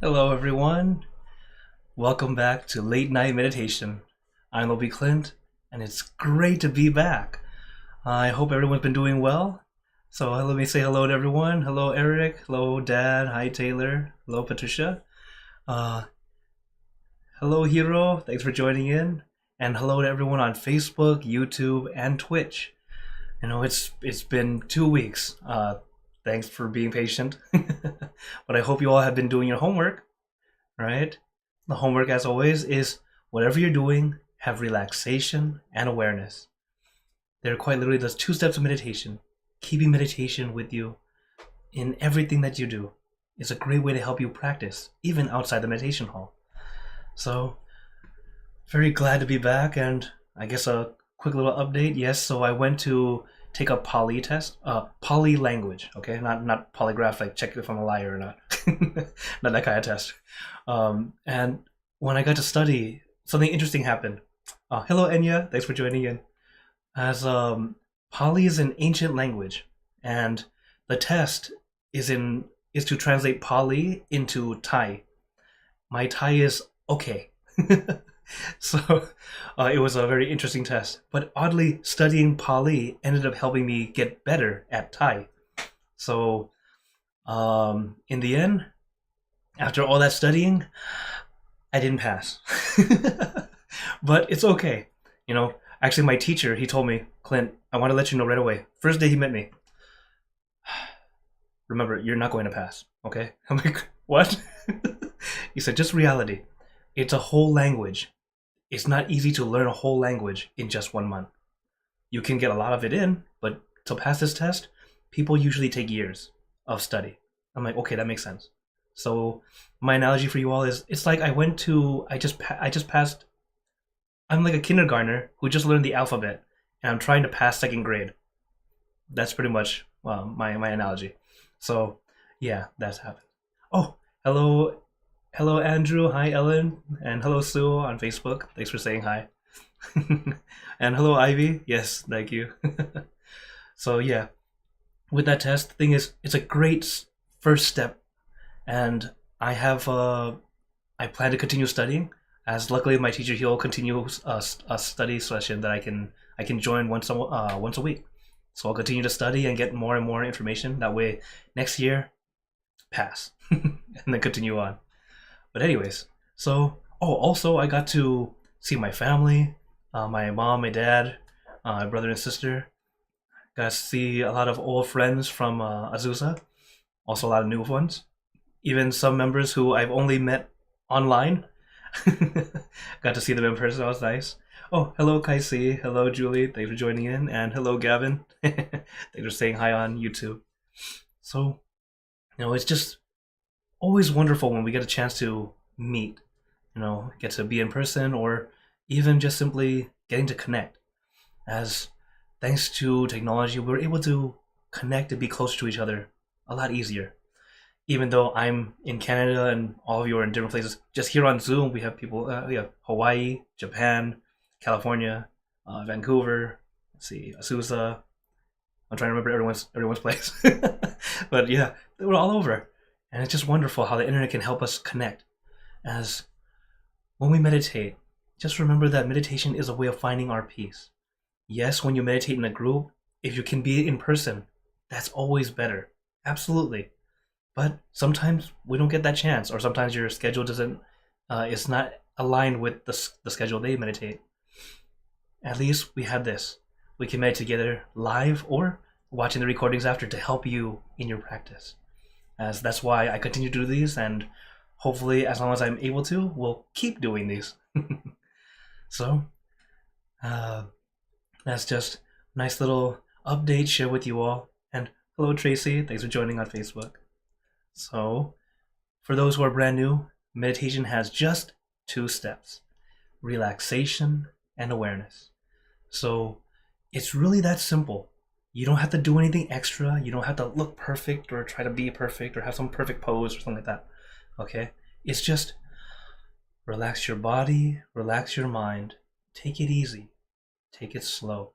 Hello, everyone. Welcome back to Late Night Meditation. I'm Lobby Clint, and it's great to be back. I hope everyone's been doing well. So let me say hello to everyone. Hello, Eric. Hello, Dad. Hi, Taylor. Hello, Patricia. Uh, Hello, Hero. Thanks for joining in. And hello to everyone on Facebook, YouTube, and Twitch. It's been 2 weeks. Thanks for being patient. But I hope you all have been doing your homework, right? The homework, as always, is whatever you're doing, have relaxation and awareness. They're quite literally those 2 steps of meditation. Keeping meditation with you in everything that you do is a great way to help you practice, even outside the meditation hall. So, very glad to be back, and I guess a quick little update. Yes, so I went to take a poly test, poly language, okay, not polygraph, like check if I'm a liar or not, not that kind of test. And when I got to study, something interesting happened. Hello, Enya, thanks for joining in. As Pali is an ancient language, and the test is to translate Pali into Thai. My Thai is okay. So it was a very interesting test. But oddly, studying Pali ended up helping me get better at Thai. So in the end, after all that studying, I didn't pass. But it's okay. Actually, my teacher, he told me, Clint, I want to let you know right away. First day he met me, remember, you're not going to pass, okay? I'm like, what? He said, just reality. It's a whole language. It's not easy to learn a whole language in just 1 month. You can get a lot of it in, but to pass this test, people usually take years of study. I'm like, okay, that makes sense. So my analogy for you all is, it's like I just passed. I'm like a kindergartner who just learned the alphabet, and I'm trying to pass second grade. That's pretty much my analogy. So yeah, that's happened. Oh, hello Andrew. Hi Ellen, and hello Sue on Facebook. Thanks for saying hi. And hello Ivy. Yes, thank you. So yeah, with that test, the thing is, it's a great first step, and I plan to continue studying. As luckily my teacher, he'll continue a study session that I can join once a week. So I'll continue to study and get more and more information. That way, next year, pass, and then continue on. But anyways, so also I got to see my family, my mom, my dad, my brother and sister. Got to see a lot of old friends from Azusa. Also a lot of new ones. Even some members who I've only met online. Got to see them in person. That was nice. Oh, hello, Kaisi. Hello, Julie. Thanks for joining in. And hello, Gavin. Thanks for saying hi on YouTube. So, it's just always wonderful when we get a chance to meet, get to be in person or even just simply getting to connect. As thanks to technology, we're able to connect and be closer to each other a lot easier. Even though I'm in Canada and all of you are in different places, just here on Zoom, we have people, we have Hawaii, Japan, California, Vancouver, let's see, Azusa. I'm trying to remember everyone's place. But yeah, we're all over. And it's just wonderful how the internet can help us connect. As when we meditate, just remember that meditation is a way of finding our peace. Yes, when you meditate in a group, if you can be in person, that's always better. Absolutely. But sometimes we don't get that chance, or sometimes your schedule doesn't is not aligned with the schedule they meditate. At least we have this. We can meditate together live or watching the recordings after to help you in your practice. As that's why I continue to do these, and hopefully, as long as I'm able to, we'll keep doing these. So, uh, that's just a nice little update share with you all. And hello, Tracy. Thanks for joining on Facebook. So, for those who are brand new, meditation has just 2 steps: relaxation and awareness. So, it's really that simple. You don't have to do anything extra. You don't have to look perfect or try to be perfect or have some perfect pose or something like that. Okay? It's just relax your body, relax your mind, take it easy, take it slow.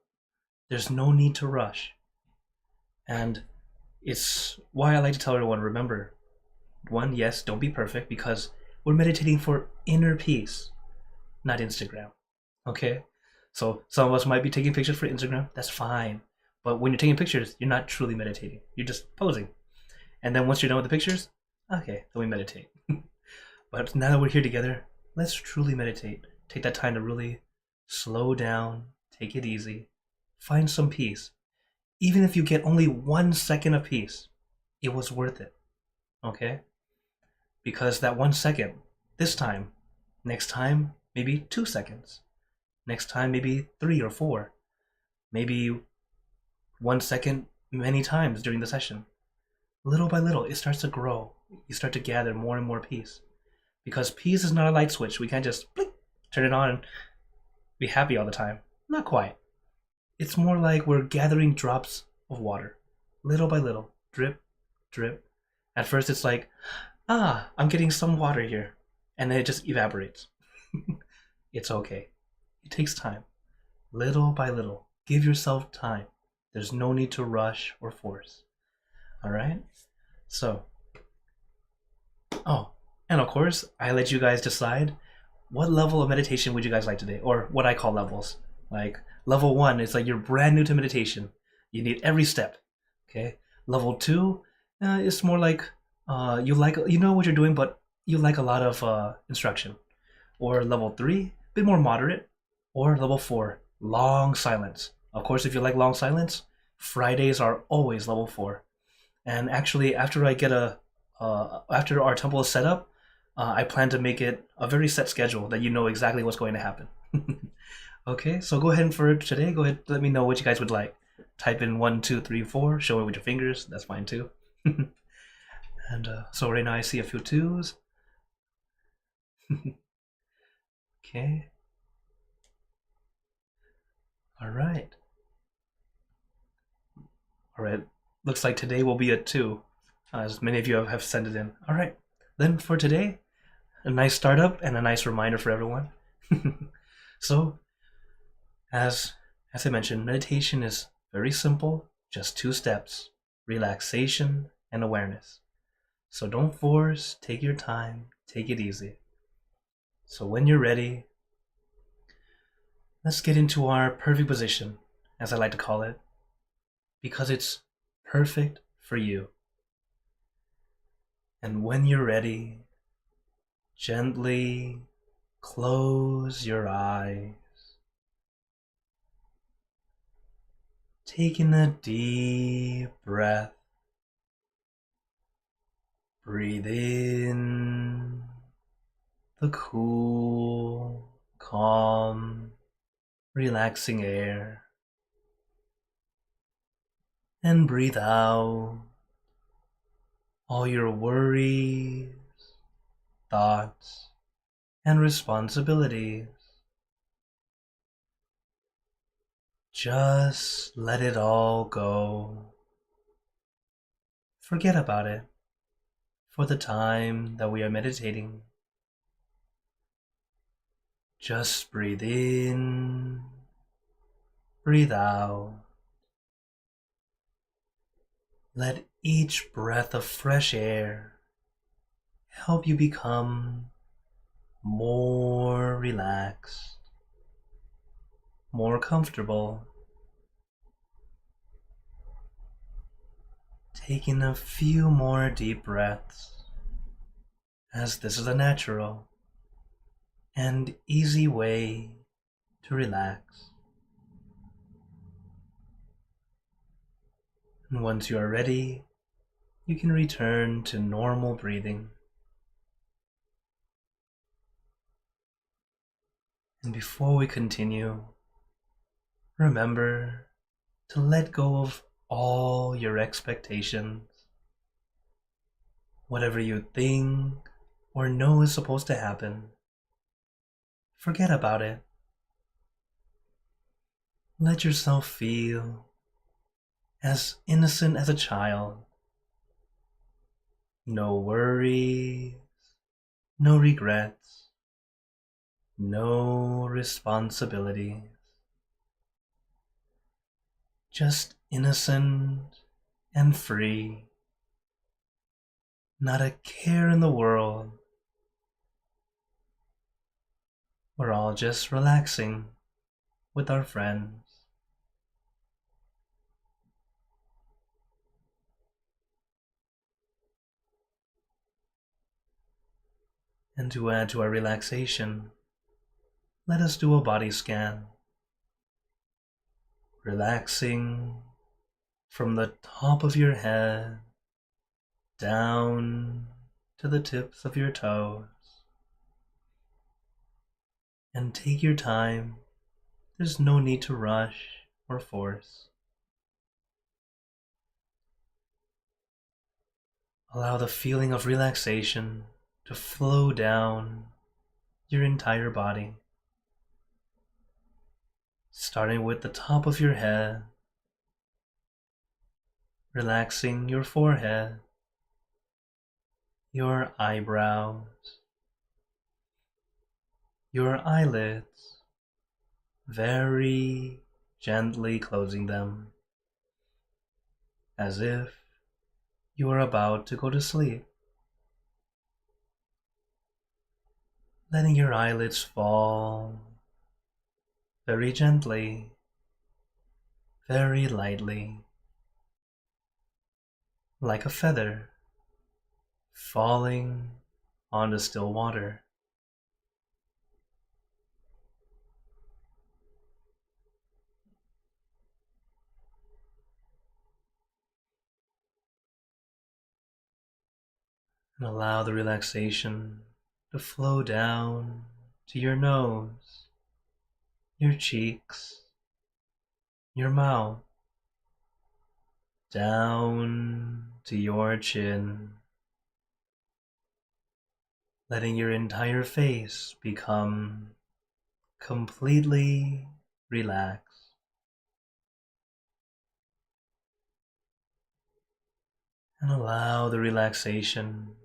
There's no need to rush. And it's why I like to tell everyone, remember, one, yes, don't be perfect, because we're meditating for inner peace, not Instagram. Okay? So some of us might be taking pictures for Instagram. That's fine. But when you're taking pictures, you're not truly meditating. You're just posing. And then once you're done with the pictures, okay, then we meditate. But now that we're here together, let's truly meditate. Take that time to really slow down, take it easy, find some peace. Even if you get only 1 second of peace, it was worth it. Okay? Because that 1 second, this time, next time, maybe 2 seconds. Next time, maybe 3 or 4. Maybe 1 second many times during the session. Little by little, it starts to grow. You start to gather more and more peace. Because peace is not a light switch. We can't just blink, turn it on and be happy all the time. Not quite. It's more like we're gathering drops of water. Little by little. Drip, drip. At first it's like, I'm getting some water here. And then it just evaporates. It's okay. It takes time. Little by little. Give yourself time. There's no need to rush or force. Alright? So, and of course, I let you guys decide what level of meditation would you guys like today, or what I call levels. Like, level 1 is like you're brand new to meditation. You need every step. Okay? Level 2 is more like you know what you're doing, but you like a lot of instruction. Or level 3, a bit more moderate. Or level 4, long silence. Of course, if you like long silence, Fridays are always level 4. And actually, after after our temple is set up, I plan to make it a very set schedule that you know exactly what's going to happen. Okay, so go ahead and for today, go ahead, let me know what you guys would like. Type in 1, 2, 3, 4. Show it with your fingers. That's fine too. And so right now I see a few 2s. Okay. All right. Looks like today will be a 2, as many of you have sent it in. All right. Then for today, a nice startup and a nice reminder for everyone. So, as I mentioned, meditation is very simple, just 2 steps: relaxation and awareness. So don't force, take your time, take it easy. So when you're ready, let's get into our perfect position, as I like to call it, because it's perfect for you. And when you're ready, gently close your eyes, taking a deep breath. Breathe in the cool, calm, relaxing air, and breathe out all your worries, thoughts, and responsibilities. Just let it all go. Forget about it for the time that we are meditating. Just breathe in, breathe out. Let each breath of fresh air help you become more relaxed, more comfortable. Taking a few more deep breaths, as this is a natural and easy way to relax. And once you are ready, you can return to normal breathing. And before we continue, remember to let go of all your expectations. Whatever you think or know is supposed to happen, forget about it. Let yourself feel as innocent as a child. No worries, no regrets, no responsibilities. Just innocent and free. Not a care in the world. We're all just relaxing with our friends. And to add to our relaxation, let us do a body scan. Relaxing from the top of your head down to the tips of your toes. And take your time. There's no need to rush or force. Allow the feeling of relaxation to flow down your entire body. Starting with the top of your head, relaxing your forehead, your eyebrows, your eyelids, very gently closing them, as if you are about to go to sleep. Letting your eyelids fall very gently, very lightly, like a feather falling on the still water. And allow the relaxation to flow down to your nose, your cheeks, your mouth, down to your chin, letting your entire face become completely relaxed. And allow the relaxation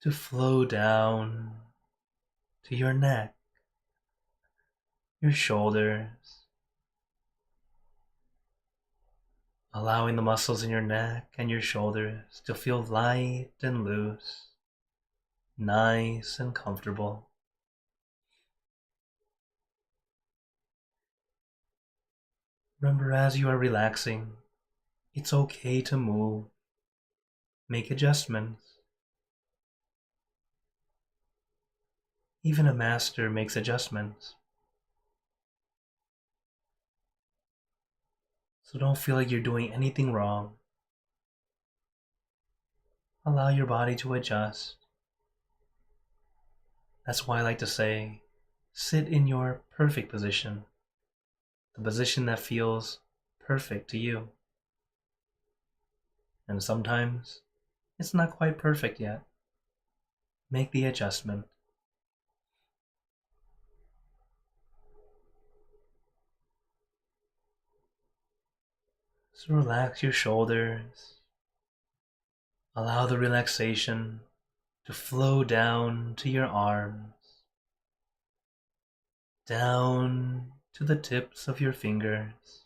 to flow down to your neck, your shoulders, allowing the muscles in your neck and your shoulders to feel light and loose, nice and comfortable. Remember, as you are relaxing, it's okay to move, make adjustments. Even a master makes adjustments. So don't feel like you're doing anything wrong. Allow your body to adjust. That's why I like to say, sit in your perfect position, the position that feels perfect to you. And sometimes it's not quite perfect yet. Make the adjustment. So relax your shoulders. Allow the relaxation to flow down to your arms, down to the tips of your fingers,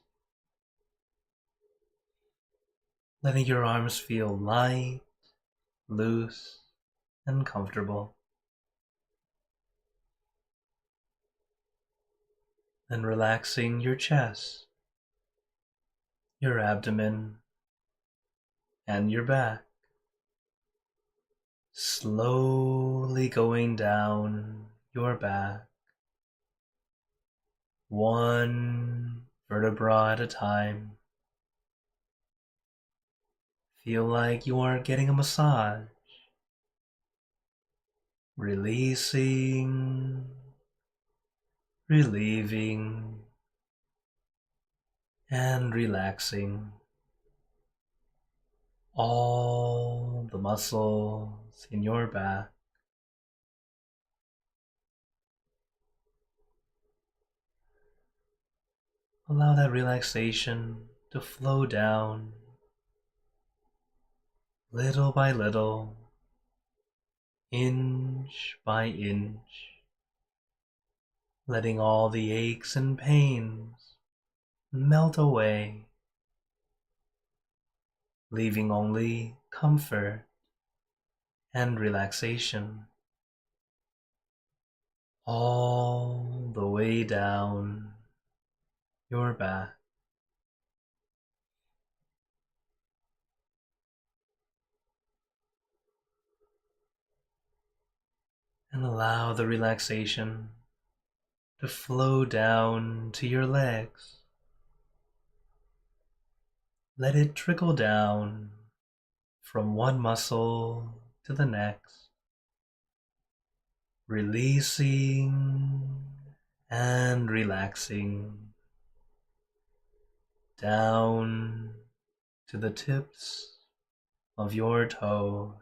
letting your arms feel light, loose, and comfortable. Then relaxing your chest, your abdomen, and your back. Slowly going down your back, one vertebra at a time. Feel like you are getting a massage, releasing, relieving, and relaxing all the muscles in your back. Allow that relaxation to flow down little by little, inch by inch, letting all the aches and pains melt away, leaving only comfort and relaxation all the way down your back. And allow the relaxation to flow down to your legs. Let it trickle down from one muscle to the next, releasing and relaxing down to the tips of your toes.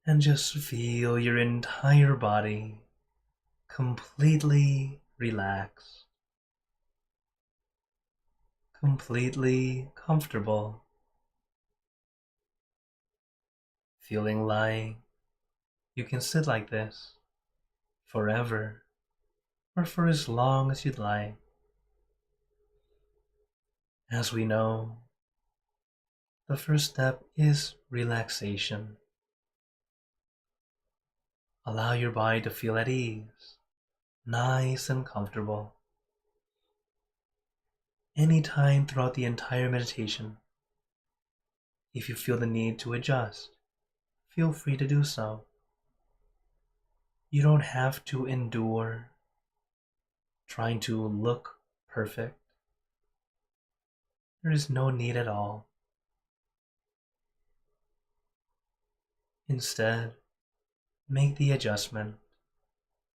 And just feel your entire body completely relaxed, completely comfortable, feeling like you can sit like this forever or for as long as you'd like. As we know, the first step is relaxation. Allow your body to feel at ease, nice and comfortable. Anytime throughout the entire meditation, if you feel the need to adjust, feel free to do so. You don't have to endure trying to look perfect. There is no need at all. Instead, make the adjustment.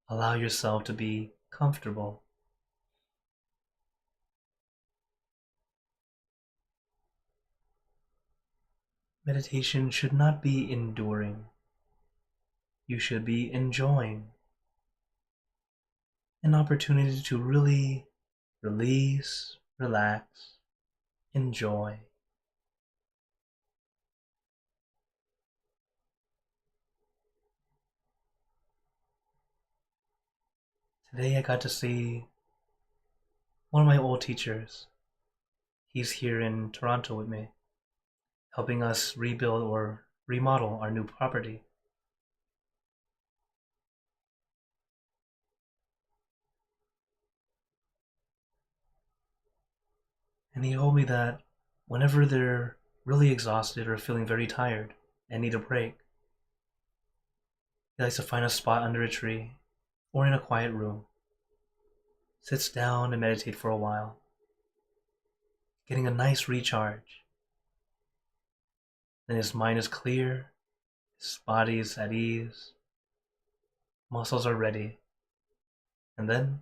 Allow yourself to be comfortable. Meditation should not be enduring. You should be enjoying. An opportunity to really release, relax, enjoy. Today I got to see one of my old teachers. He's here in Toronto with me, helping us rebuild or remodel our new property. And he told me that whenever they're really exhausted or feeling very tired and need a break, he likes to find a spot under a tree or in a quiet room, sits down and meditate for a while, getting a nice recharge. Then his mind is clear, his body is at ease, muscles are ready, and then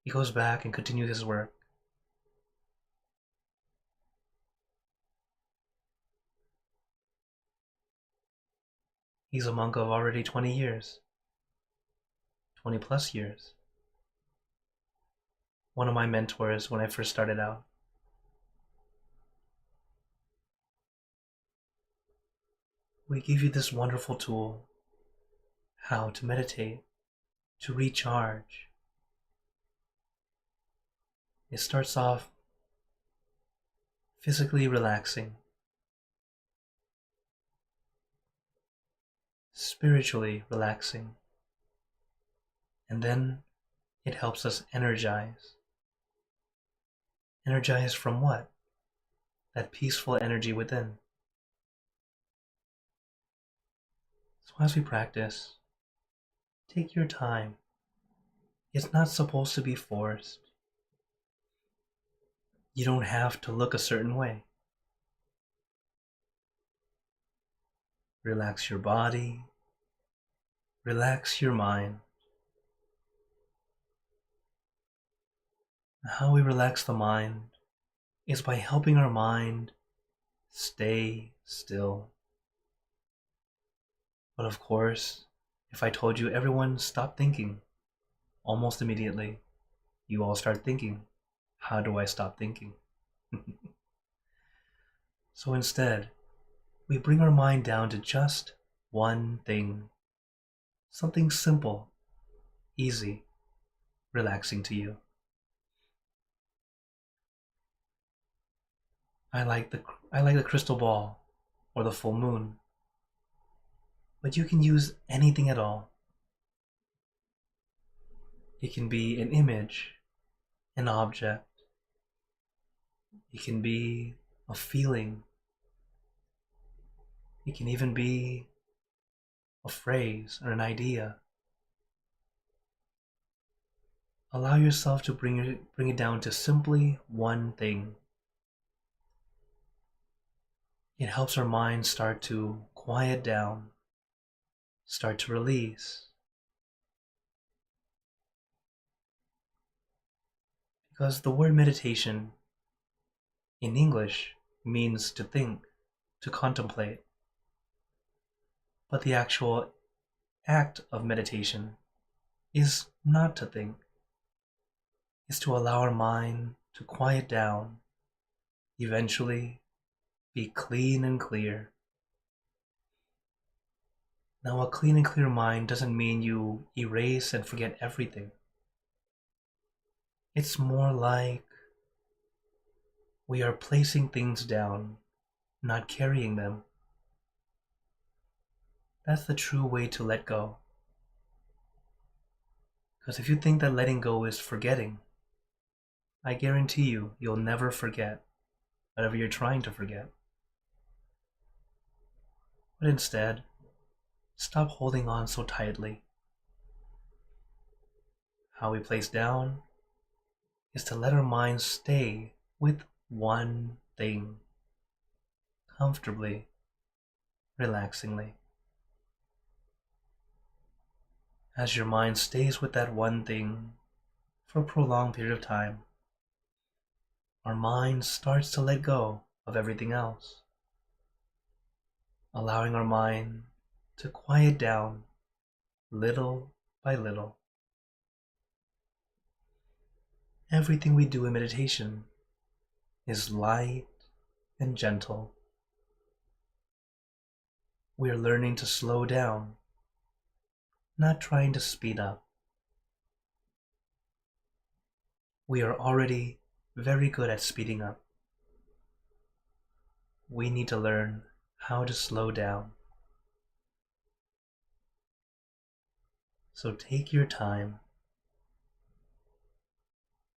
he goes back and continues his work. He's a monk of already 20 years, 20 plus years. One of my mentors when I first started out. We give you this wonderful tool, how to meditate, to recharge. It starts off physically relaxing, spiritually relaxing, and then it helps us energize. Energize from what? That peaceful energy within. So as we practice, take your time. It's not supposed to be forced. You don't have to look a certain way. Relax your body. Relax your mind. How we relax the mind is by helping our mind stay still. But of course, if I told you everyone stop thinking, almost immediately, you all start thinking, how do I stop thinking? So instead, we bring our mind down to just one thing. Something simple, easy, relaxing to you. I like the crystal ball or the full moon. But you can use anything at all. It can be an image, an object. It can be a feeling. It can even be a phrase or an idea. Allow yourself to bring it down to simply one thing. It helps our mind start to quiet down, start to release. Because the word meditation in English means to think, to contemplate. But the actual act of meditation is not to think. It's to allow our mind to quiet down, eventually be clean and clear. Now, a clean and clear mind doesn't mean you erase and forget everything. It's more like we are placing things down, not carrying them. That's the true way to let go. Because if you think that letting go is forgetting, I guarantee you'll never forget whatever you're trying to forget. But instead, stop holding on so tightly. How we place down is to let our minds stay with one thing, comfortably, relaxingly. As your mind stays with that one thing for a prolonged period of time, our mind starts to let go of everything else, allowing our mind to quiet down little by little. Everything we do in meditation is light and gentle. We are learning to slow down, not trying to speed up. We are already very good at speeding up. We need to learn how to slow down. So take your time.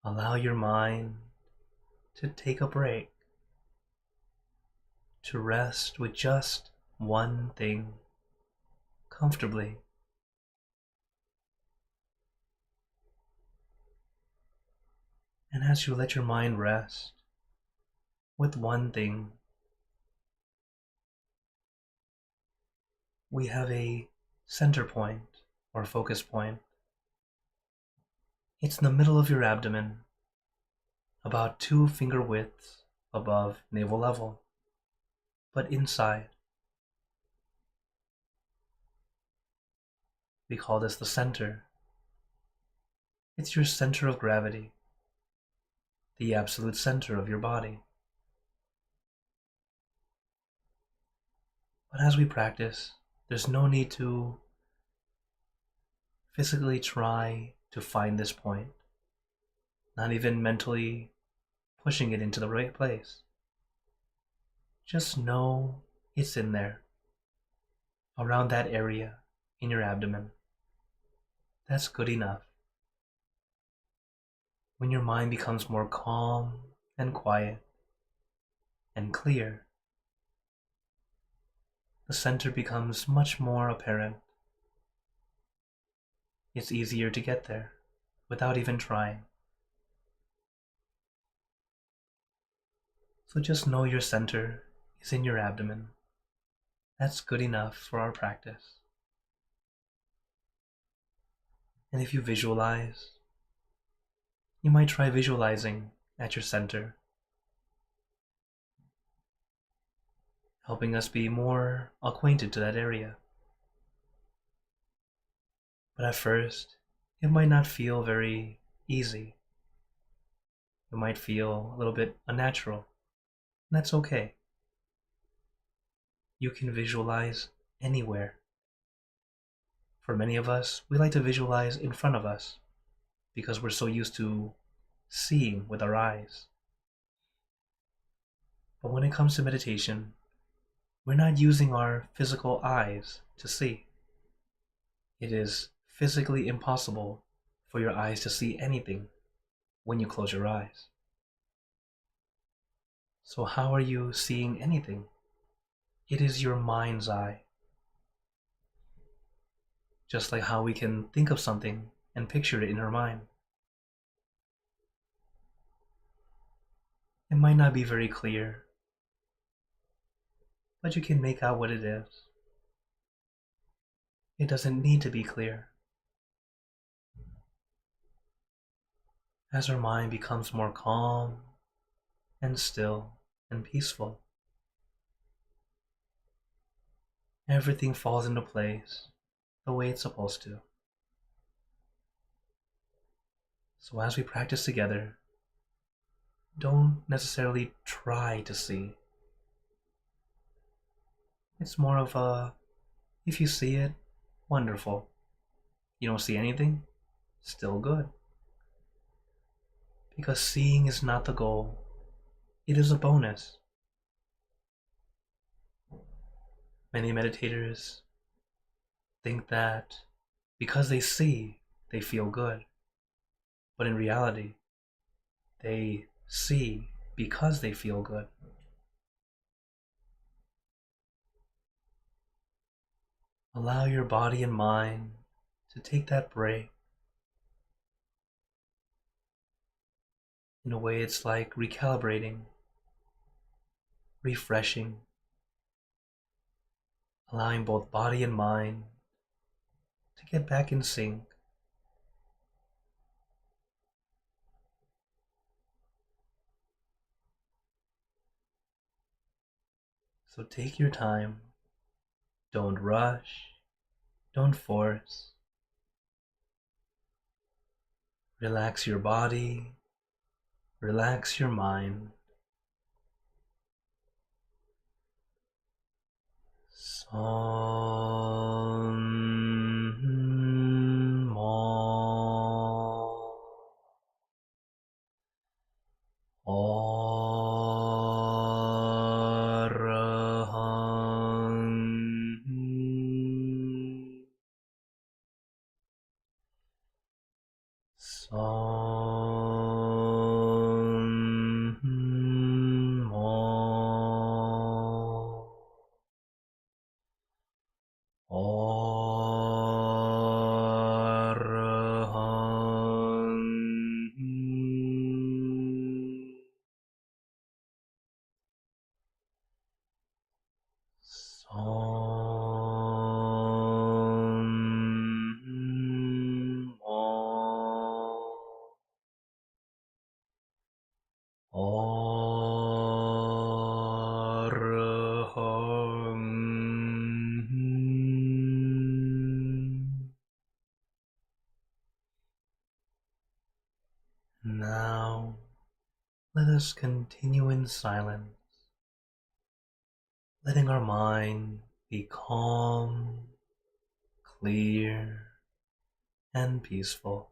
Allow your mind to take a break, to rest with just one thing, comfortably. And as you let your mind rest with one thing, we have a center point or focus point. It's in the middle of your abdomen, about 2 finger widths above navel level, but inside. We call this the center. It's your center of gravity, the absolute center of your body. But as we practice, there's no need to physically try to find this point, not even mentally pushing it into the right place. Just know it's in there, around that area in your abdomen. That's good enough. When your mind becomes more calm and quiet and clear, the center becomes much more apparent. It's easier to get there without even trying. So just know your center is in your abdomen. That's good enough for our practice. And if you visualize, you might try visualizing at your center, helping us be more acquainted to that area. But at first, it might not feel very easy. It might feel a little bit unnatural, and that's okay. You can visualize anywhere. For many of us, we like to visualize in front of us because we're so used to seeing with our eyes. But when it comes to meditation, we're not using our physical eyes to see. It is physically impossible for your eyes to see anything when you close your eyes. So how are you seeing anything? It is your mind's eye. Just like how we can think of something and picture it in our mind. It might not be very clear, but you can make out what it is. It doesn't need to be clear. As our mind becomes more calm and still and peaceful, everything falls into place the way it's supposed to. So as we practice together, don't necessarily try to see. It's more of a, if you see it, wonderful. You don't see anything, still good. Because seeing is not the goal, it is a bonus. Many meditators think that because they see, they feel good. But in reality, they see because they feel good. Allow your body and mind to take that break. In a way, it's like recalibrating, refreshing, allowing both body and mind to get back in sync. So take your time. Don't rush. Don't force. Relax your body. Relax your mind. Now, let us continue in silence, letting our mind be calm, clear, and peaceful.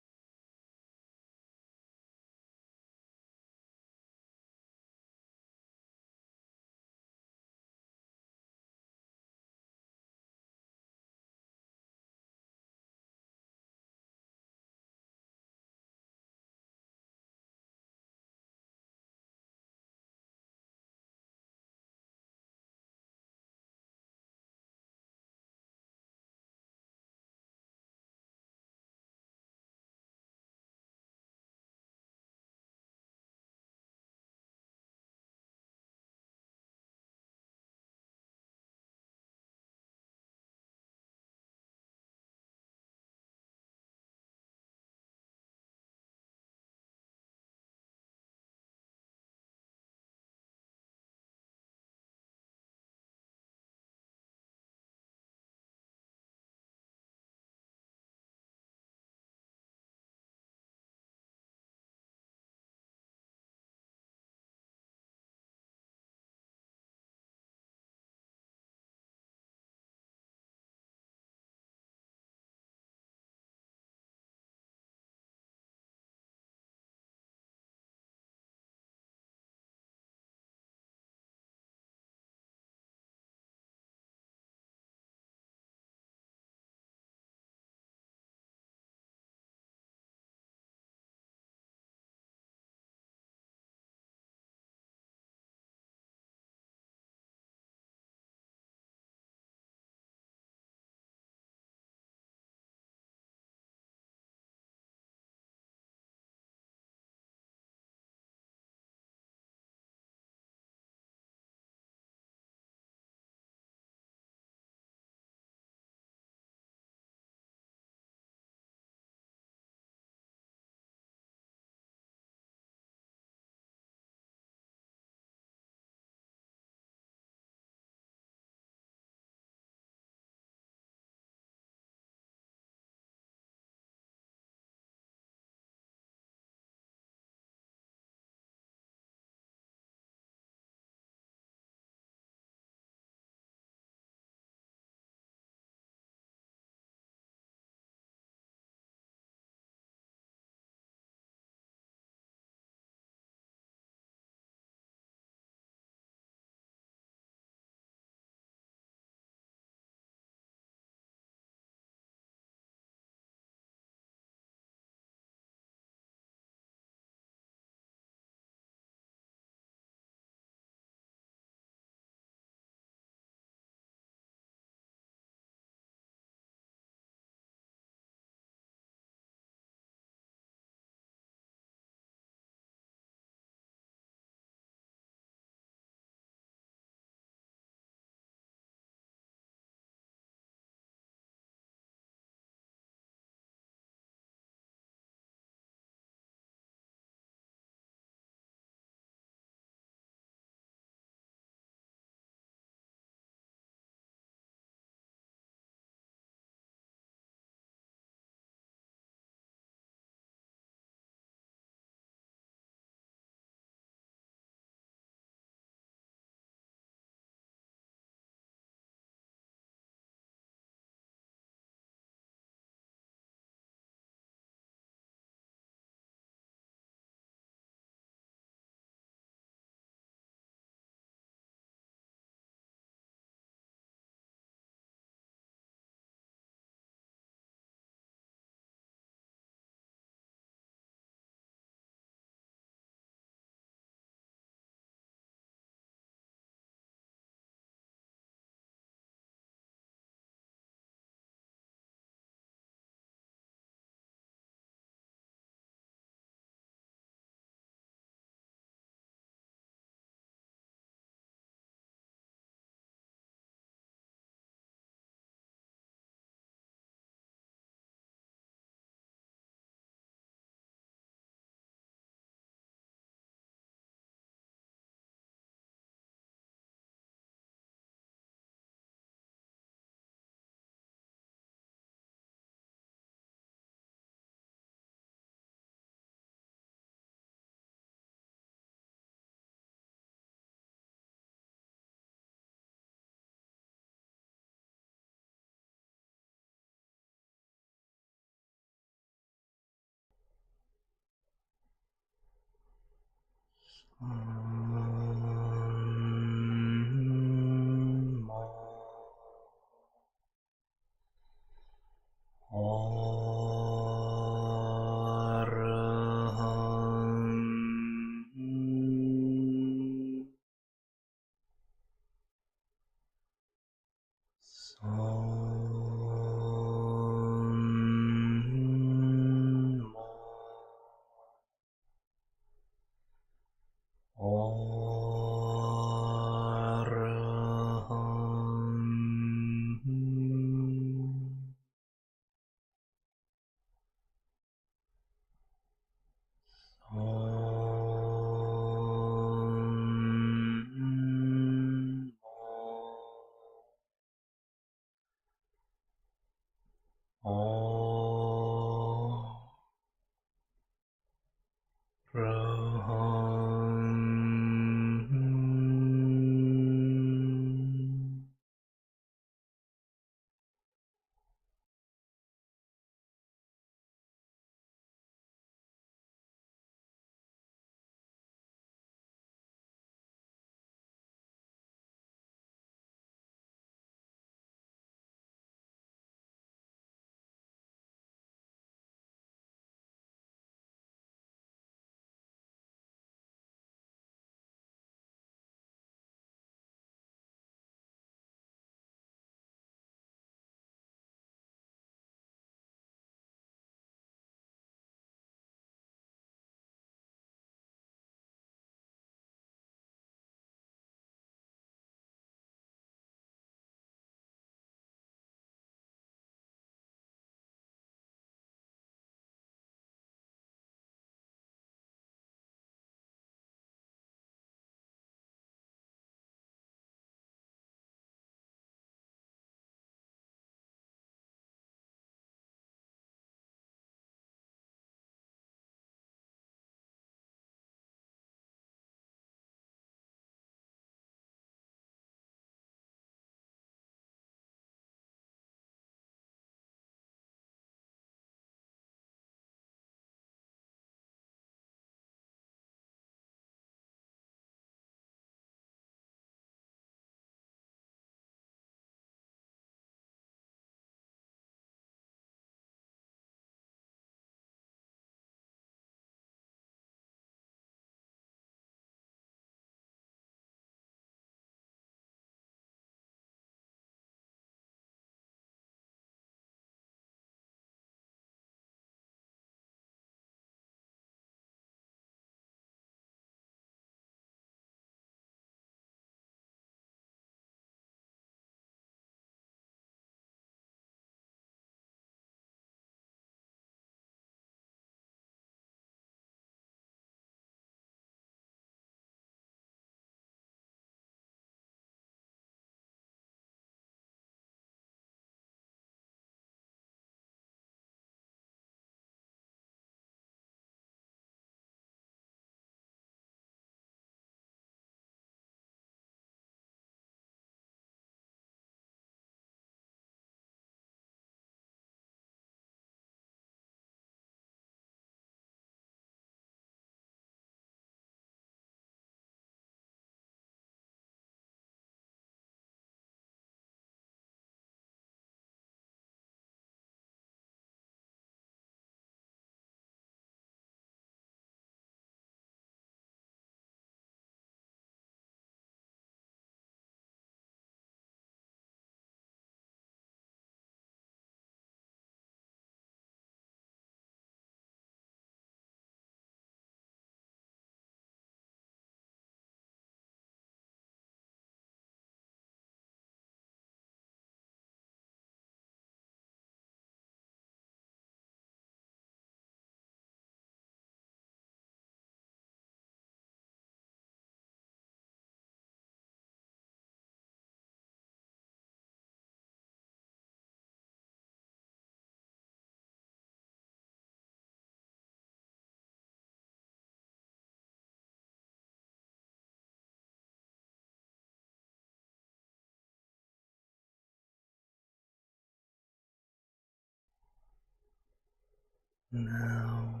Now,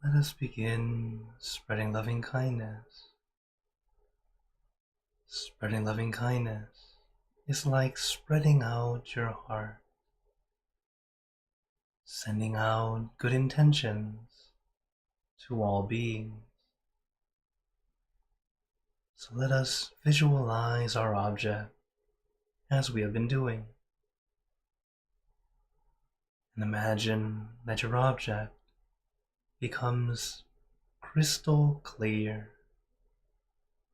Let us begin spreading loving kindness. Spreading loving kindness is like spreading out your heart, sending out good intentions to all beings. So let us visualize our object as we have been doing. And imagine that your object becomes crystal clear,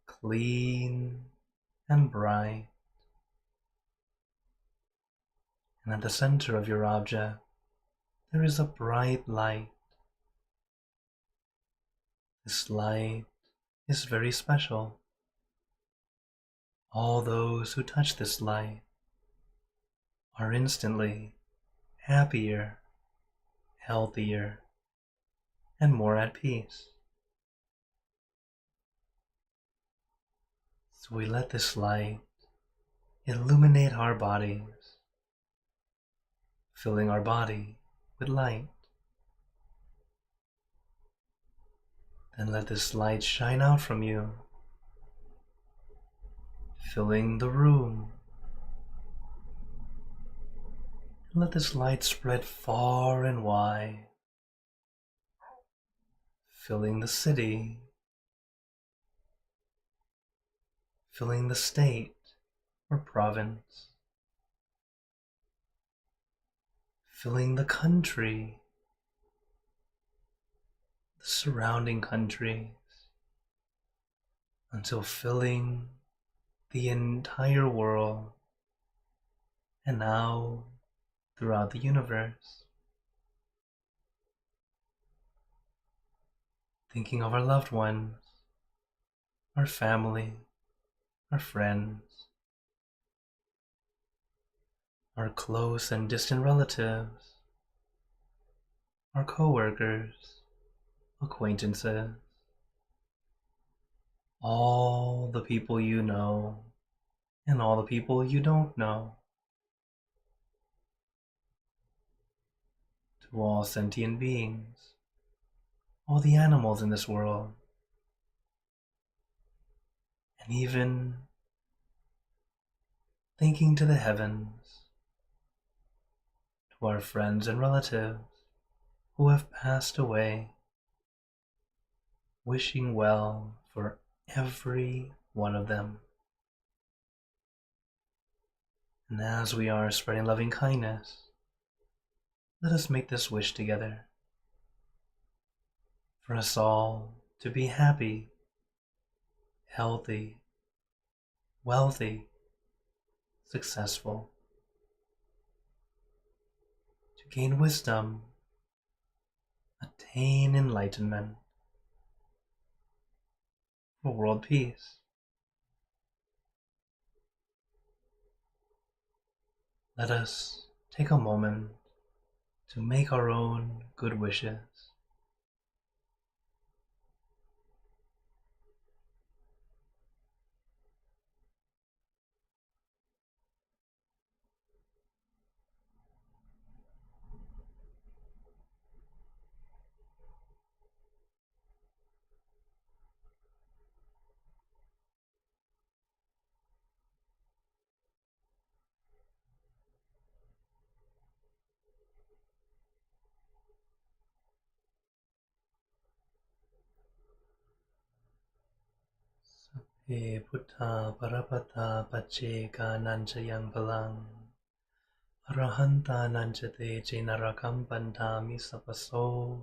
clean and bright. And at the center of your object, there is a bright light. This light is very special. All those who touch this light are instantly happier, healthier, and more at peace. So we let this light illuminate our bodies, filling our body with light. Then let this light shine out from you, filling the room. Let this light spread far and wide, filling the city, filling the state or province, filling the country, the surrounding countries, until filling the entire world, and now throughout the universe. Thinking of our loved ones, our family, our friends, our close and distant relatives, our co-workers, acquaintances, all the people you know and all the people you don't know, to all sentient beings, all the animals in this world, and even thinking to the heavens, to our friends and relatives who have passed away, wishing well for every one of them. And as we are spreading loving kindness, let us make this wish together, for us all to be happy, healthy, wealthy, successful, to gain wisdom, attain enlightenment, for world peace. Let us take a moment to make our own good wishes. He Buddha Parapata Pacheka Nanchayang Palang Arahanta Nanchate Chinarakam Pantami Sapaso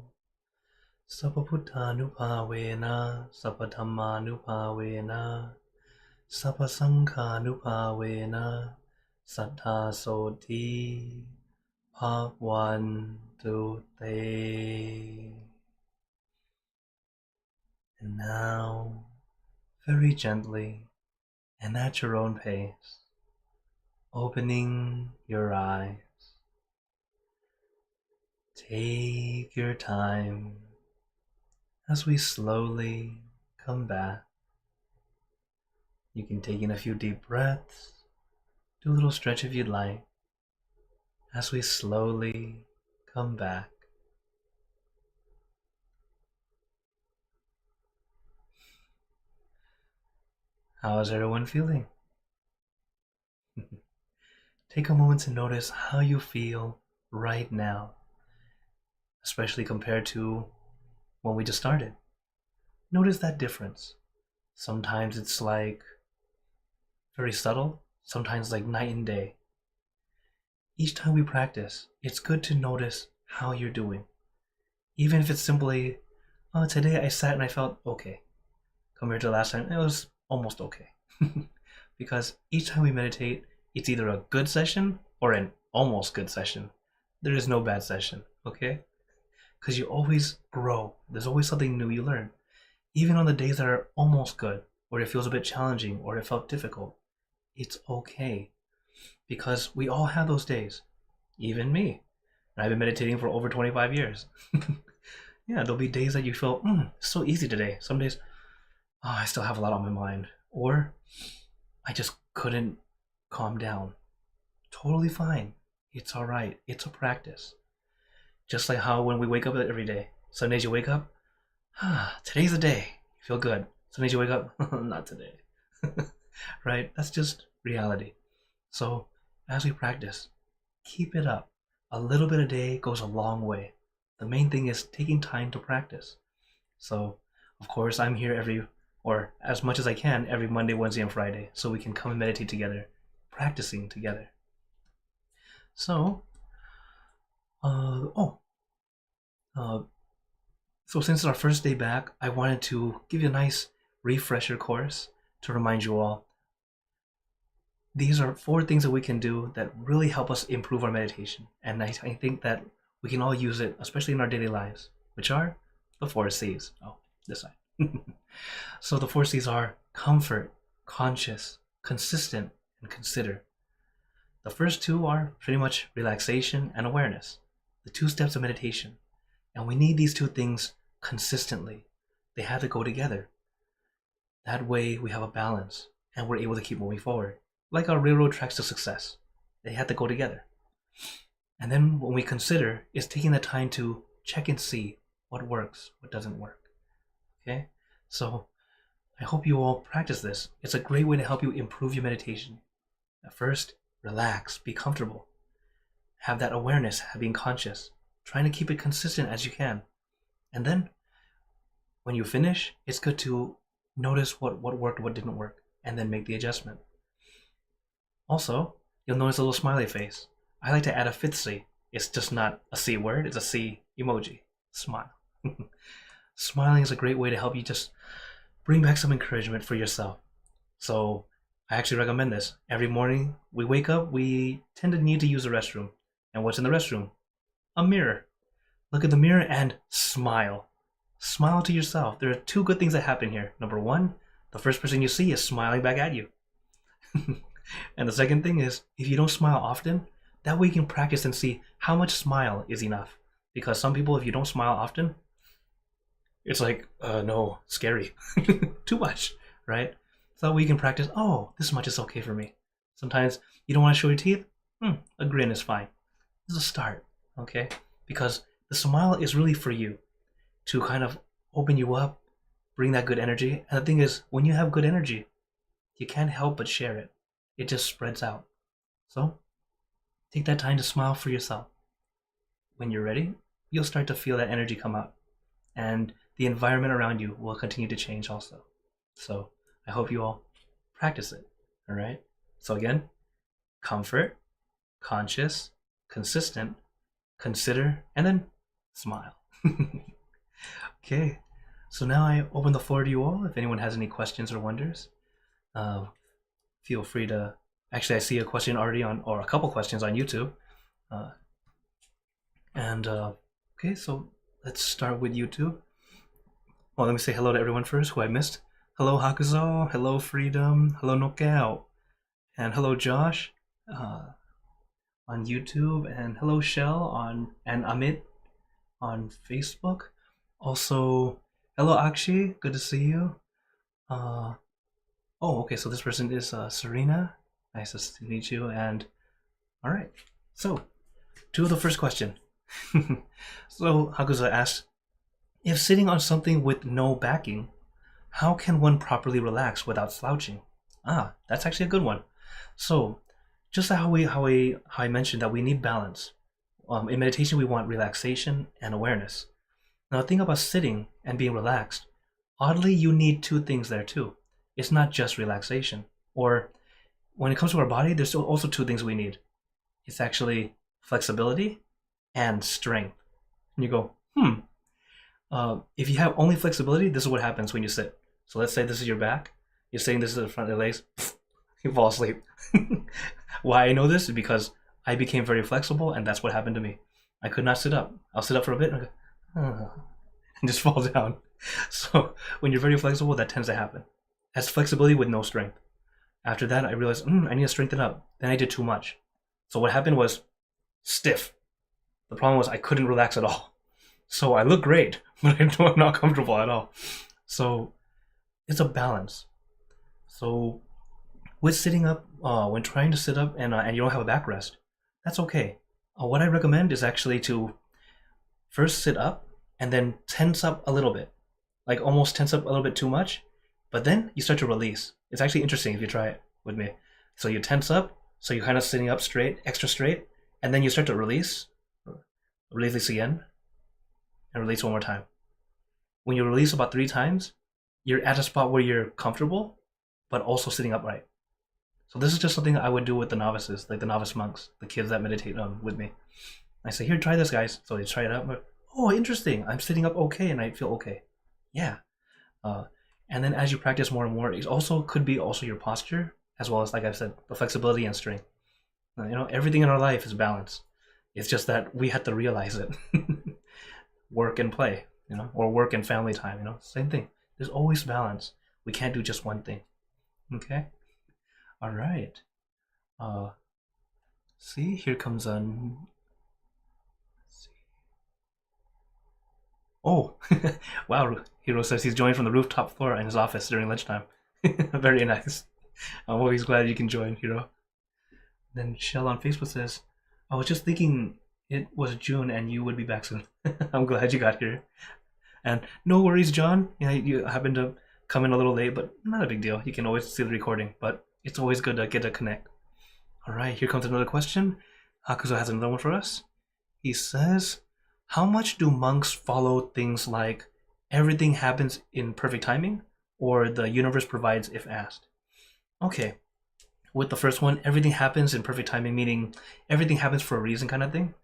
Sapaputa Nupavena Sapatama Nupavena Sapasangha Nupavena Sattha Soti Bhagwan Tute. And now, very gently and at your own pace, opening your eyes. Take your time as we slowly come back. You can take in a few deep breaths, do a little stretch if you'd like, as we slowly come back. How's everyone feeling? Take a moment to notice how you feel right now, especially compared to when we just started. Notice that difference. Sometimes it's like very subtle, sometimes like night and day. Each time we practice, it's good to notice how you're doing. Even if it's simply, oh, today I sat and I felt okay. Compared to last time, it was almost okay. Because each time we meditate, it's either a good session or an almost good session. There is no bad session, okay? Because you always grow. There's always something new you learn. Even on the days that are almost good, or it feels a bit challenging, or it felt difficult, it's okay. Because we all have those days. Even me. And I've been meditating for over 25 years. Yeah, there'll be days that you feel, it's so easy today. Some days, oh, I still have a lot on my mind. Or I just couldn't calm down. Totally fine. It's all right. It's a practice. Just like how when we wake up every day, some days you wake up, today's the day. You feel good. Some days you wake up, not today. Right? That's just reality. So as we practice, keep it up. A little bit a day goes a long way. The main thing is taking time to practice. So, of course, I'm here or as much as I can, every Monday, Wednesday, and Friday, so we can come and meditate together, practicing together. So, so since it's our first day back, I wanted to give you a nice refresher course to remind you all. These are 4 things that we can do that really help us improve our meditation. And I think that we can all use it, especially in our daily lives, which are the 4 C's. Oh, this side. So the 4 C's are comfort, conscious, consistent, and consider. The first 2 are pretty much relaxation and awareness, the 2 steps of meditation. And we need these 2 things consistently. They have to go together. That way we have a balance and we're able to keep moving forward. Like our railroad tracks to success. They have to go together. And then when we consider, it's taking the time to check and see what works, what doesn't work. Okay? So I hope you all practice this. It's a great way to help you improve your meditation. At first, relax, be comfortable. Have that awareness, being conscious, trying to keep it consistent as you can. And then, when you finish, it's good to notice what worked, what didn't work, and then make the adjustment. Also, you'll notice a little smiley face. I like to add a 5th C. It's just not a C word, it's a C emoji. Smile. Smiling is a great way to help you just bring back some encouragement for yourself. So I actually recommend this. Every morning we wake up, we tend to need to use the restroom. And what's in the restroom? A mirror. Look at the mirror and smile. Smile to yourself. There are 2 good things that happen here. Number 1, the first person you see is smiling back at you. And the second thing is, if you don't smile often, that way you can practice and see how much smile is enough. Because some people, if you don't smile often, it's like, no, scary. Too much, right? So that way you can practice, oh, this much is okay for me. Sometimes you don't want to show your teeth, a grin is fine. This is a start, okay? Because the smile is really for you to kind of open you up, bring that good energy. And the thing is, when you have good energy, you can't help but share it. It just spreads out. So take that time to smile for yourself. When you're ready, you'll start to feel that energy come out. And the environment around you will continue to change also. So I hope you all practice it. All right? So again, comfort, conscious, consistent, consider, and then smile. Okay. So now I open the floor to you all. If anyone has any questions or wonders, feel free to. Actually, I see a question already or a couple questions on YouTube. Okay, so let's start with YouTube. Well, let me say hello to everyone first who I missed. Hello, Hakuzo. Hello, Freedom. Hello, Knockout. And hello, Josh on YouTube. And hello, Shell and Amit on Facebook. Also, hello, Akshi. Good to see you. Okay, so this person is Serena. Nice to meet you. And all right, so to the first question. So Hakuza asked, if sitting on something with no backing, how can one properly relax without slouching? That's actually a good one. So, just how I mentioned that we need balance. In meditation, we want relaxation and awareness. Now, think about sitting and being relaxed. Oddly, you need two things there too. It's not just relaxation. Or when it comes to our body, there's also two things we need. It's actually flexibility and strength. And you go, if you have only flexibility, this is what happens when you sit. So let's say this is your back. You're sitting, this is the front of your legs. You fall asleep. Why I know this is because I became very flexible, and that's what happened to me. I could not sit up. I'll sit up for a bit and go, and just fall down. So when you're very flexible, that tends to happen. That's flexibility with no strength. After that, I realized I need to strengthen up. Then I did too much. So what happened was stiff. The problem was I couldn't relax at all. So I look great, but I'm not comfortable at all. So it's a balance. So with sitting up, when trying to sit up and you don't have a backrest, that's okay. What I recommend is actually to first sit up and then tense up a little bit, like almost tense up a little bit too much, but then you start to release. It's actually interesting if you try it with me. So you tense up, so you're kind of sitting up straight, extra straight, and then you start to release again, and release one more time. When you release about 3 times, you're at a spot where you're comfortable, but also sitting upright. So this is just something I would do with the novices, like the novice monks, the kids that meditate with me. I say, here, try this, guys. So they try it out. Like, oh, interesting. I'm sitting up okay, and I feel okay. Yeah. And then as you practice more and more, it also could be also your posture, as well as, like I've said, the flexibility and strength. Everything in our life is balance. It's just that we have to realize it. Work and play, or work and family time, same thing. There's always balance. We can't do just one thing. Okay? All right. See, here comes a... Oh, wow. Hiro says he's joining from the rooftop floor in his office during lunchtime. Very nice. I'm always glad you can join, Hiro. Then Shell on Facebook says, I was just thinking it was June and you would be back soon. I'm glad you got here. And no worries, John. Yeah, you happened to come in a little late, but not a big deal. You can always see the recording, but it's always good to get to connect. All right, here comes another question. Hakuzo has another one for us. He says, how much do monks follow things like everything happens in perfect timing or the universe provides if asked? Okay, with the first one, everything happens in perfect timing, meaning everything happens for a reason kind of thing.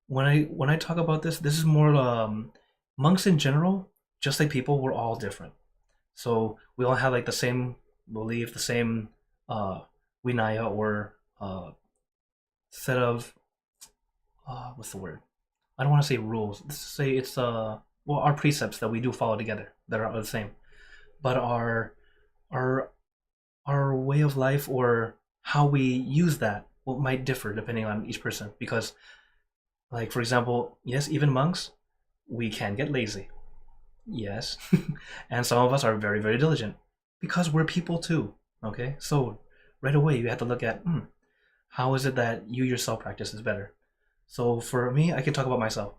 When I talk about this is more monks in general, just like people, we're all different. So we all have like the same belief, the same vinaya or set of what's the word? I don't want to say rules. Let's say it's our precepts that we do follow together that are the same, but our way of life or how we use that might differ depending on each person. Because, like for example, yes, even monks, we can get lazy. Yes, and some of us are very, very diligent because we're people too. Okay, so right away you have to look at how is it that you yourself practice is better. So for me, I can talk about myself.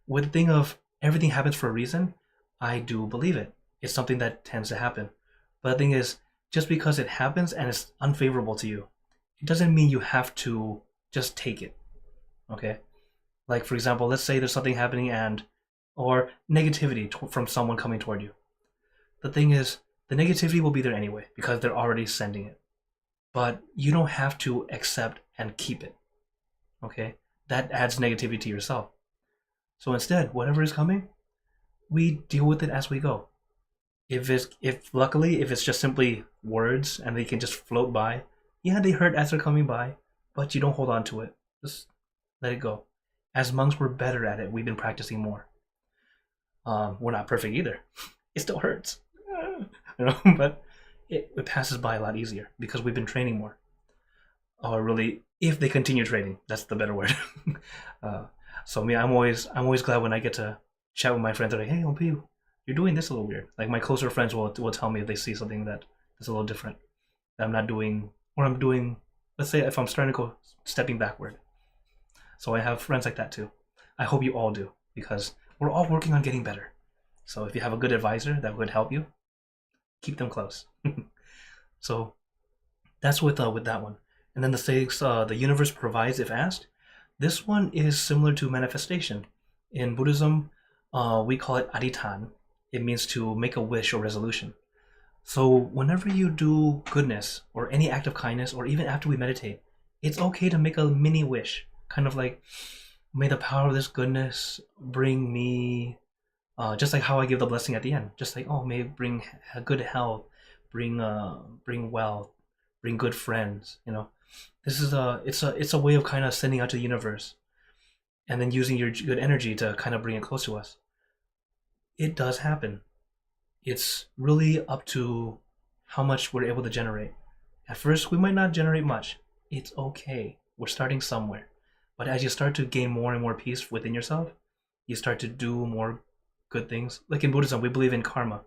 With the thing of everything happens for a reason, I do believe it. It's something that tends to happen. But the thing is, just because it happens and it's unfavorable to you, it doesn't mean you have to just take it. Okay? Like for example, let's say there's something happening or negativity from someone coming toward you. The thing is, the negativity will be there anyway because they're already sending it. But you don't have to accept and keep it. Okay? That adds negativity to yourself. So instead, whatever is coming, we deal with it as we go. If it's just simply words and they can just float by, yeah, they hurt as they're coming by, but you don't hold on to it. Just let it go. As monks, we're better at it. We've been practicing more. We're not perfect either. It still hurts, but it passes by a lot easier because we've been training more. Or really, if they continue training, that's the better word. So me, I'm always glad when I get to chat with my friends. They're like, hey, OP, you're doing this a little weird. Like my closer friends will tell me if they see something that is a little different that I'm not doing, or I'm doing. Let's say if I'm starting to go stepping backward. So I have friends like that too. I hope you all do because we're all working on getting better. So if you have a good advisor that would help you, keep them close. So that's with that one. And then the six, the universe provides if asked. This one is similar to manifestation. In Buddhism, we call it aditan. It means to make a wish or resolution. So whenever you do goodness or any act of kindness, or even after we meditate, it's okay to make a mini wish, kind of like, may the power of this goodness bring me, just like how I give the blessing at the end, just like, oh, may it bring good health, bring wealth, bring good friends. This is it's a way of kind of sending out to the universe, and then using your good energy to kind of bring it close to us. It does happen. It's really up to how much we're able to generate. At first, we might not generate much. It's okay. We're starting somewhere. But as you start to gain more and more peace within yourself, you start to do more good things. Like in Buddhism, we believe in karma.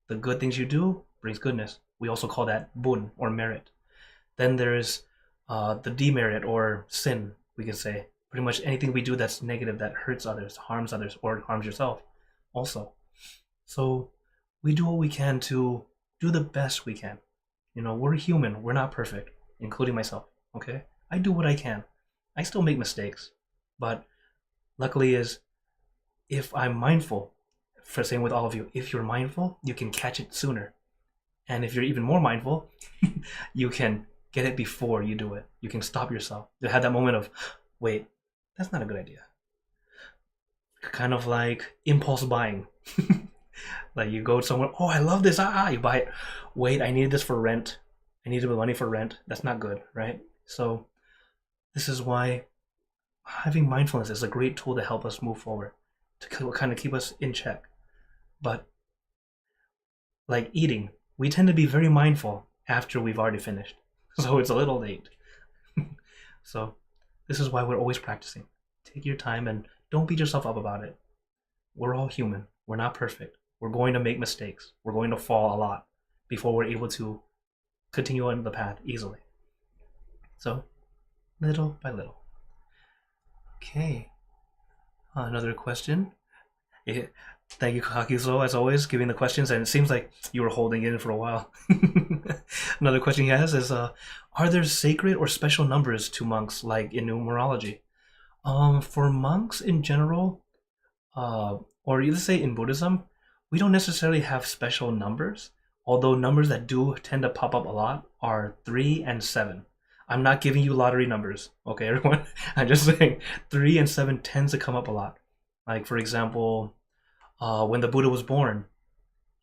The good things you do brings goodness. We also call that bun, or merit. Then there's the demerit, or sin, we could say. Pretty much anything we do that's negative, that hurts others, or harms yourself also. So we do what we can to do the best we can. We're human. We're not perfect, including myself. Okay? I do what I can. I still make mistakes. But luckily is, if I'm mindful, for same with all of you, if you're mindful, you can catch it sooner. And if you're even more mindful, you can get it before you do it. You can stop yourself. You have that moment of, wait, that's not a good idea. Kind of like impulse buying. Like you go somewhere, oh, I love this, you buy it. Wait, I need this for rent. I need money for rent. That's not good, right? So this is why having mindfulness is a great tool to help us move forward, to kind of keep us in check. But like eating, we tend to be very mindful after we've already finished. So it's a little late. So this is why we're always practicing. Take your time and don't beat yourself up about it. We're all human. We're not perfect. We're going to make mistakes. We're going to fall a lot before we're able to continue on the path easily. So, little by little. Okay. Another question. Thank you, Kakiso, as always, giving the questions, and it seems like you were holding it in for a while. Another question he has is, are there sacred or special numbers to monks, like in numerology? For monks in general, or let's say in Buddhism, we don't necessarily have special numbers, although numbers that do tend to pop up a lot are 3 and 7. I'm not giving you lottery numbers, okay, everyone? I'm just saying 3 and 7 tends to come up a lot. Like, for example, when the Buddha was born,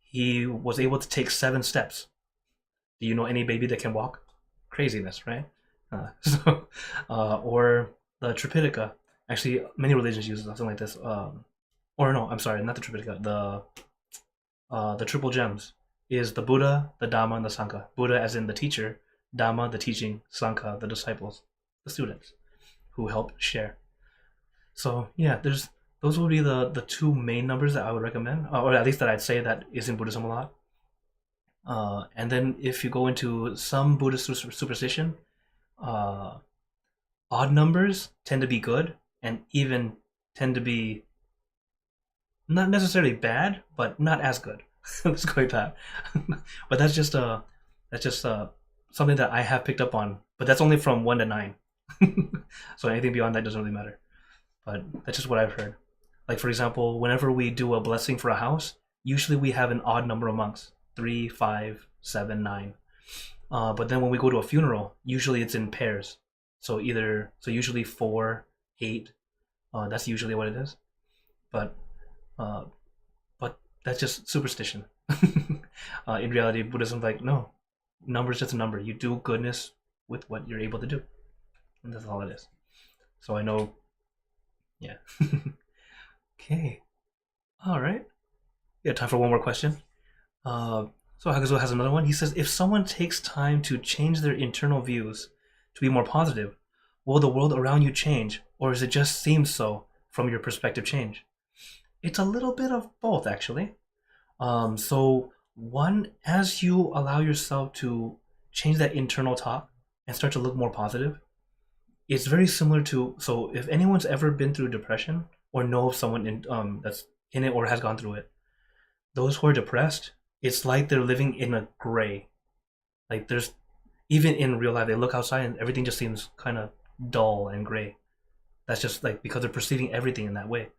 he was able to take 7 steps. Do you know any baby that can walk? Craziness, right? Or the Tripitaka. Actually, many religions use something like this. Or no, I'm sorry, not the Tripitaka. The Triple Gems is the Buddha, the Dhamma, and the Sangha. Buddha as in the teacher, Dhamma, the teaching, Sangha, the disciples, the students who help share. So yeah, those would be the two main numbers that I would recommend, or at least that I'd say that is in Buddhism a lot. And then if you go into some Buddhist superstition, odd numbers tend to be good, and even tend to be not necessarily bad, but not as good. Let's go with that. But that's just something that I have picked up on. But that's only from 1 to 9. So anything beyond that doesn't really matter. But that's just what I've heard. Like, for example, whenever we do a blessing for a house, usually we have an odd number of monks: 3, 5, 7, 9. But then when we go to a funeral, usually it's in pairs. So usually 4, 8. That's usually what it is. But that's just superstition. In reality, Buddhism's like, no, number's just a number. You do goodness with what you're able to do, and that's all it is. So I know, yeah. Okay, all right. Yeah, time for one more question. So Hakazo has another one. He says, if someone takes time to change their internal views to be more positive, will the world around you change, or does it just seem so from your perspective change? It's a little bit of both, actually. So one, as you allow yourself to change that internal talk and start to look more positive, it's very similar to, so if anyone's ever been through depression or know of someone that's in it or has gone through it, those who are depressed, it's like they're living in a gray. Like there's even in real life, they look outside and everything just seems kind of dull and gray. That's just like because they're perceiving everything in that way,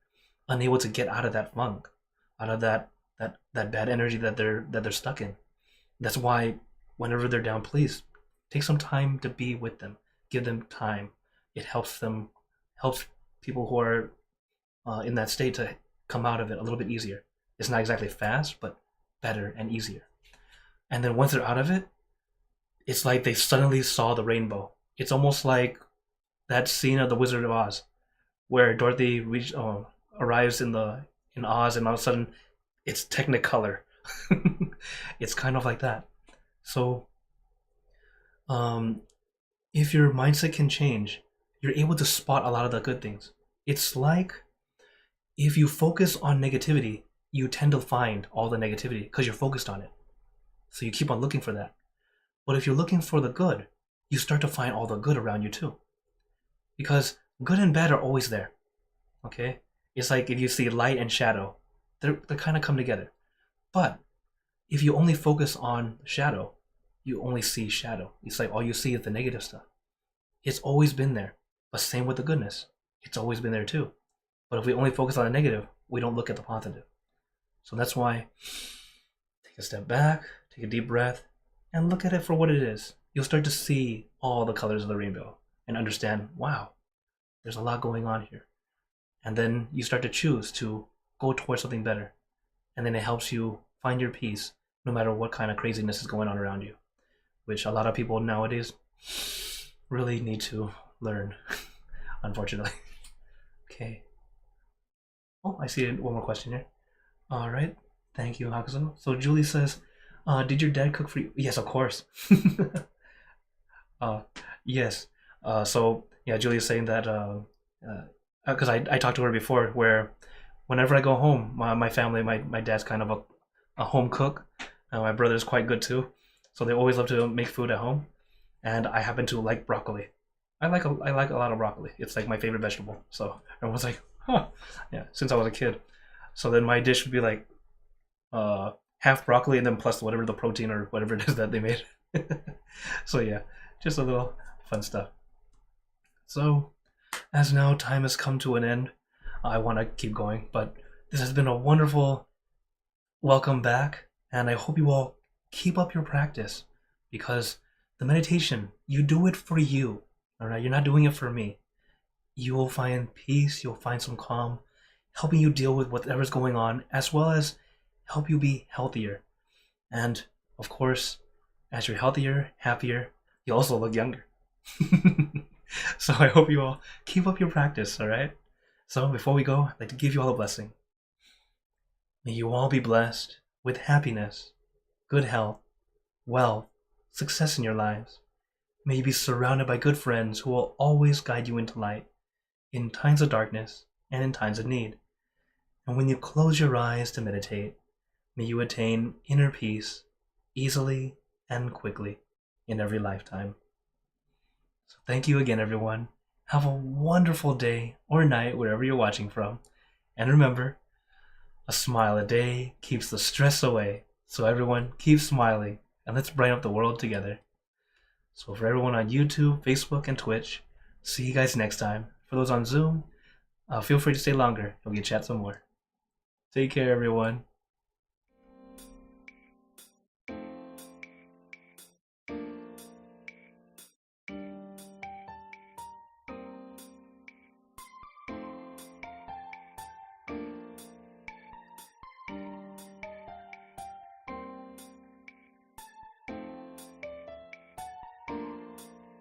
unable to get out of that funk, out of that bad energy that they're stuck in. That's why whenever they're down, please take some time to be with them. Give them time. It helps people who are in that state to come out of it a little bit easier. It's not exactly fast, but better and easier. And then once they're out of it, it's like they suddenly saw the rainbow. It's almost like that scene of The Wizard of Oz, where Dorothy arrives in Oz, and all of a sudden, it's Technicolor. It's kind of like that. So, if your mindset can change, you're able to spot a lot of the good things. It's like if you focus on negativity, you tend to find all the negativity because you're focused on it. So you keep on looking for that. But if you're looking for the good, you start to find all the good around you too. Because good and bad are always there. Okay? It's like if you see light and shadow, they kind of come together. But if you only focus on shadow, you only see shadow. It's like all you see is the negative stuff. It's always been there. But same with the goodness. It's always been there too. But if we only focus on the negative, we don't look at the positive. So that's why take a step back, take a deep breath, and look at it for what it is. You'll start to see all the colors of the rainbow and understand, wow, there's a lot going on here. And then you start to choose to go towards something better. And then it helps you find your peace no matter what kind of craziness is going on around you, which a lot of people nowadays really need to learn, unfortunately. Okay. Oh, I see one more question here. All right. Thank you, Hakuzo. So Julie says, did your dad cook for you? Yes, of course. Yes. So yeah, Julie's saying that because I talked to her before, where whenever I go home, my family, my dad's kind of a home cook. My brother's quite good too, so they always love to make food at home. And I happen to like broccoli. I like a lot of broccoli. It's like my favorite vegetable. So everyone's like, huh, yeah, since I was a kid. So then my dish would be like half broccoli and then plus whatever the protein or whatever it is that they made. So yeah, just a little fun stuff. So as now time has come to an end, I want to keep going, but this has been a wonderful welcome back, and I hope you all keep up your practice, because the meditation, you do it for you, all right? You're not doing it for me. You will find peace, you'll find some calm, helping you deal with whatever's going on, as well as help you be healthier. And of course, as you're healthier, happier, you also look younger. So I hope you all keep up your practice, all right? So before we go, I'd like to give you all a blessing. May you all be blessed with happiness, good health, wealth, success in your lives. May you be surrounded by good friends who will always guide you into light in times of darkness and in times of need. And when you close your eyes to meditate, may you attain inner peace easily and quickly in every lifetime. So thank you again, everyone. Have a wonderful day or night wherever you're watching from. And remember, a smile a day keeps the stress away. So everyone, keep smiling and let's brighten up the world together. So for everyone on YouTube, Facebook, and Twitch, see you guys next time. For those on Zoom, feel free to stay longer. We can chat some more. Take care, everyone.